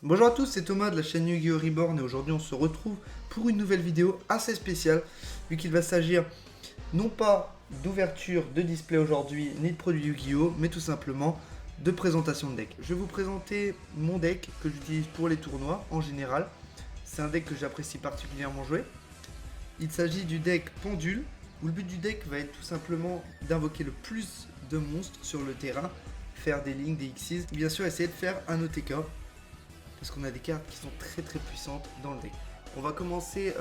Bonjour à tous, c'est Thomas de la chaîne Yu-Gi-Oh! Reborn et aujourd'hui on se retrouve pour une nouvelle vidéo assez spéciale vu qu'il va s'agir non pas d'ouverture de display aujourd'hui ni de produits Yu-Gi-Oh! Mais tout simplement de présentation de deck. Je vais vous présenter mon deck que j'utilise pour les tournois en général. C'est un deck que j'apprécie particulièrement jouer. Il s'agit du deck Pendule où le but du deck va être tout simplement d'invoquer le plus de monstres sur le terrain, faire des lignes, des Xyz, bien sûr essayer de faire un OTK. Parce qu'on a des cartes qui sont très puissantes dans le deck. On va commencer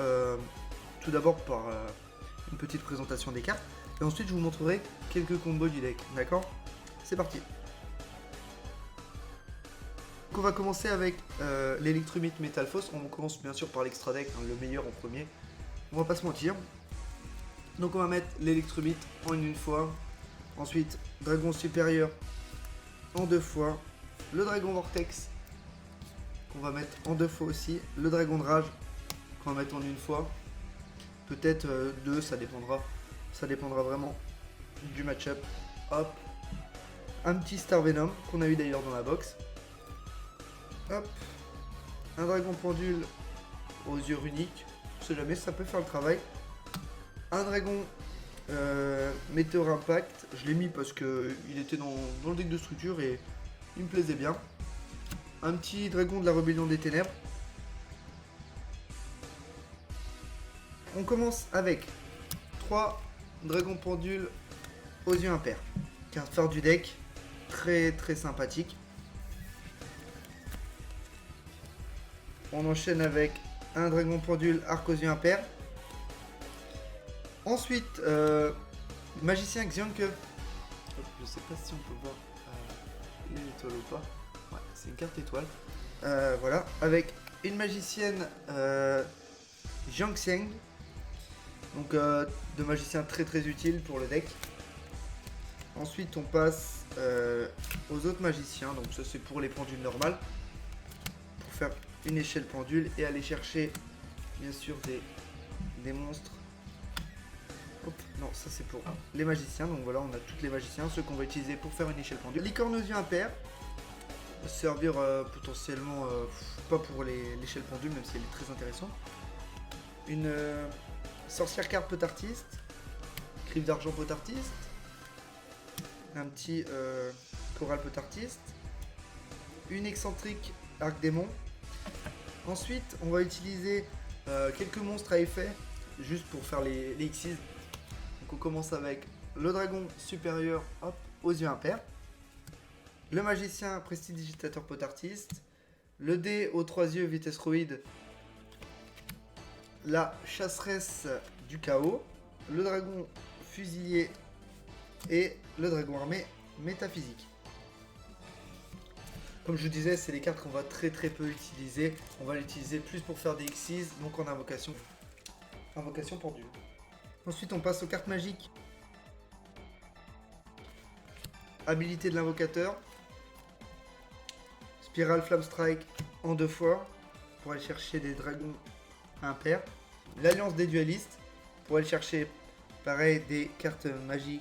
tout d'abord par une petite présentation des cartes. Et ensuite je vous montrerai quelques combos du deck. D'accord? C'est parti. Donc on va commencer avec l'Electrumite Metalphos. On commence bien sûr par l'extra deck, hein, le meilleur en premier. On va pas se mentir. Donc on va mettre l'Electrumite en une fois. Ensuite, Dragon Supérieur en deux fois. Le Dragon Vortex qu'on va mettre en deux fois aussi, le Dragon de Rage qu'on va mettre en une fois, peut-être deux, ça dépendra vraiment du match-up. Hop, un petit Star Venom qu'on a eu d'ailleurs dans la box. Hop, un Dragon Pendule aux yeux uniques, on sait jamais, ça peut faire le travail. Un Dragon Meteor Impact, je l'ai mis parce qu'il était dans le deck de structure et il me plaisait bien. Un petit Dragon de la Rébellion des Ténèbres. On commence avec 3 Dragons Pendules aux yeux impairs. Carte phare du deck, très sympathique. On enchaîne avec un Dragon Pendule Arc aux yeux impairs. Ensuite, Magicien Xianke. Je sais pas si on peut voir les étoiles ou pas. Ouais, c'est une carte étoile. Voilà, avec une magicienne Jiang Xiang. Donc deux magiciens très utiles pour le deck. Ensuite on passe aux autres magiciens. Donc ça c'est pour les pendules normales. Pour faire une échelle pendule et aller chercher bien sûr des monstres. Hop, non, ça c'est pour les magiciens. Donc voilà, on a tous les magiciens, ceux qu'on va utiliser pour faire une échelle pendule. Licorne aux yeux impairs. Servir potentiellement pas pour l'échelle pendule, même si elle est très intéressante. Une sorcière carte pot artiste, griffe d'argent pot artiste, un petit choral pot artiste, une excentrique arc démon. Ensuite on va utiliser quelques monstres à effet juste pour faire les Xyz. Donc on commence avec le dragon supérieur, hop, aux yeux impairs. Le magicien prestidigitateur pot artiste, le dé aux 3 yeux vitesse roïde, la chasseresse du chaos, le dragon fusillé et le dragon armé métaphysique. Comme je vous disais, c'est les cartes qu'on va très peu utiliser. On va l'utiliser plus pour faire des Xyz, donc en invocation pendule. Ensuite on passe aux cartes magiques. Habilité de l'invocateur. Spiral Flamme Strike en deux fois pour aller chercher des dragons impairs. L'Alliance des dualistes pour aller chercher pareil des cartes magiques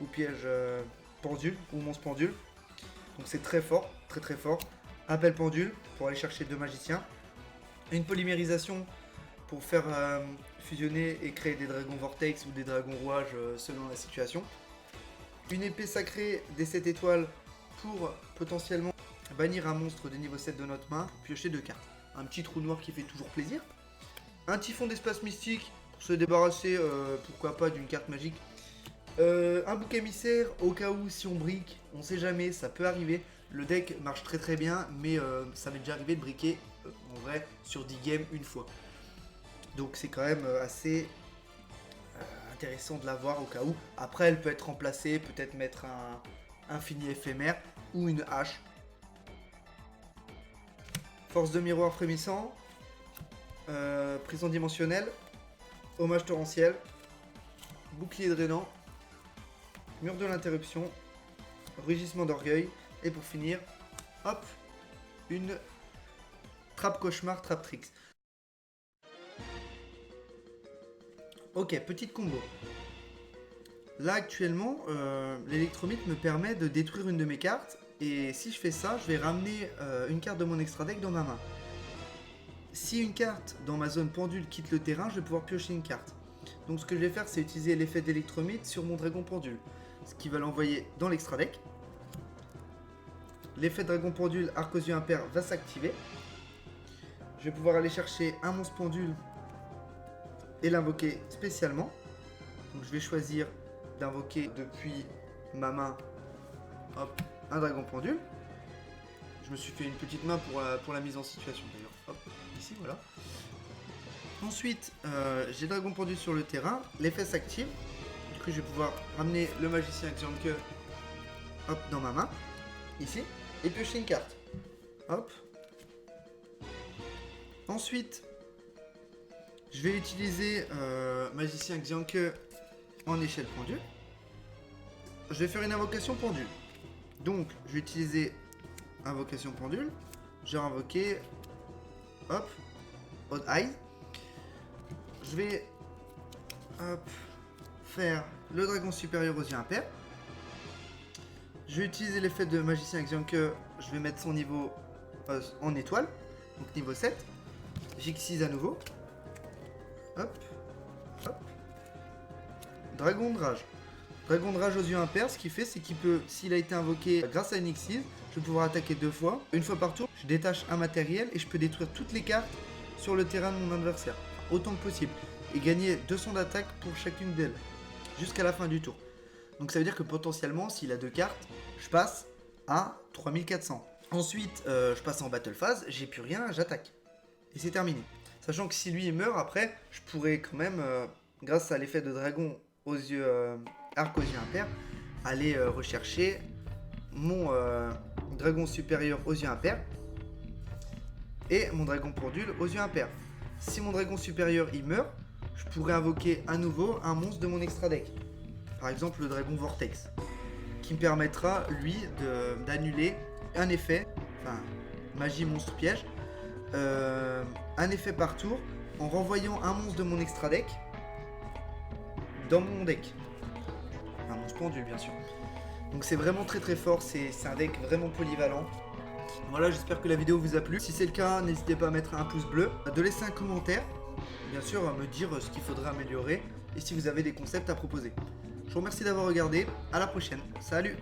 ou pièges pendules ou monstres pendules. Donc c'est très fort, très fort. Appel pendule pour aller chercher deux magiciens. Une polymérisation pour faire fusionner et créer des dragons vortex ou des dragons rouages selon la situation. Une épée sacrée des 7 étoiles pour potentiellement bannir un monstre de niveau 7 de notre main, piocher 2 cartes. Un petit trou noir qui fait toujours plaisir. Un typhon d'espace mystique pour se débarrasser, pourquoi pas, d'une carte magique. Un bouc émissaire au cas où si on brique, on sait jamais, ça peut arriver. Le deck marche très bien, mais ça m'est déjà arrivé de briquer en vrai sur 10 games une fois. Donc c'est quand même assez intéressant de l'avoir au cas où. Après elle peut être remplacée, peut-être mettre un infini éphémère ou une hache. Force de miroir frémissant, prison dimensionnelle, hommage torrentiel, bouclier drainant, mur de l'interruption, rugissement d'orgueil, et pour finir, hop, une trappe cauchemar, trappe tricks. Ok, petite combo. Là actuellement, l'électromite me permet de détruire une de mes cartes Et si je fais ça, je vais ramener une carte de mon extra deck dans ma main. Si une carte dans ma zone pendule quitte le terrain, je vais pouvoir piocher une carte. Donc ce que je vais faire, c'est utiliser l'effet d'électromite sur mon dragon pendule, ce qui va l'envoyer dans l'extra deck. L'effet dragon pendule arc aux yeux impairs va s'activer. Je vais pouvoir aller chercher un monstre pendule et l'invoquer spécialement. Donc je vais choisir d'invoquer depuis ma main, hop, un dragon pendule. Je me suis fait une petite main pour la mise en situation d'ailleurs. Hop, ici voilà. Ensuite, j'ai le dragon pendule sur le terrain, l'effet s'active. Du coup, je vais pouvoir ramener le magicien Xianke, hop, dans ma main, ici, et piocher une carte. Hop. Ensuite, je vais utiliser magicien Xianke en échelle pendule. Je vais faire une invocation pendule. Donc, je vais utiliser invocation pendule. Je vais invoquer, hop, Odd Eye. Je vais hop, faire le dragon supérieur aux yeux impairs. Je vais utiliser l'effet de magicien Xianke. Je vais mettre son niveau en étoile, donc niveau 7. J'excise à nouveau. Hop, hop. Dragon de rage. Dragon de rage aux yeux impairs, ce qu'il fait, c'est qu'il peut, s'il a été invoqué grâce à une Xyz, je vais pouvoir attaquer 2 fois. Une fois par tour, je détache un matériel et je peux détruire toutes les cartes sur le terrain de mon adversaire, autant que possible, et gagner 200 d'attaque pour chacune d'elles, jusqu'à la fin du tour. Donc ça veut dire que potentiellement, s'il a 2 cartes, je passe à 3400. Ensuite, je passe en battle phase, j'ai plus rien, j'attaque. Et c'est terminé. Sachant que si lui il meurt après, je pourrais quand même, grâce à l'effet de dragon aux yeux arc aux yeux impairs, aller rechercher mon dragon supérieur aux yeux impairs et mon dragon pendule aux yeux impairs. Si mon dragon supérieur il meurt, je pourrais invoquer à nouveau un monstre de mon extra deck. Par exemple le dragon Vortex, qui me permettra lui d'annuler un effet, enfin magie monstre piège, un effet par tour en renvoyant un monstre de mon extra deck dans mon deck. Un monstre pendule bien sûr. Donc c'est vraiment très très fort, c'est un deck vraiment polyvalent. Voilà, j'espère que la vidéo vous a plu. Si c'est le cas, n'hésitez pas à mettre un pouce bleu, de laisser un commentaire, bien sûr à me dire ce qu'il faudrait améliorer et si vous avez des concepts à proposer. Je vous remercie d'avoir regardé, à la prochaine, salut!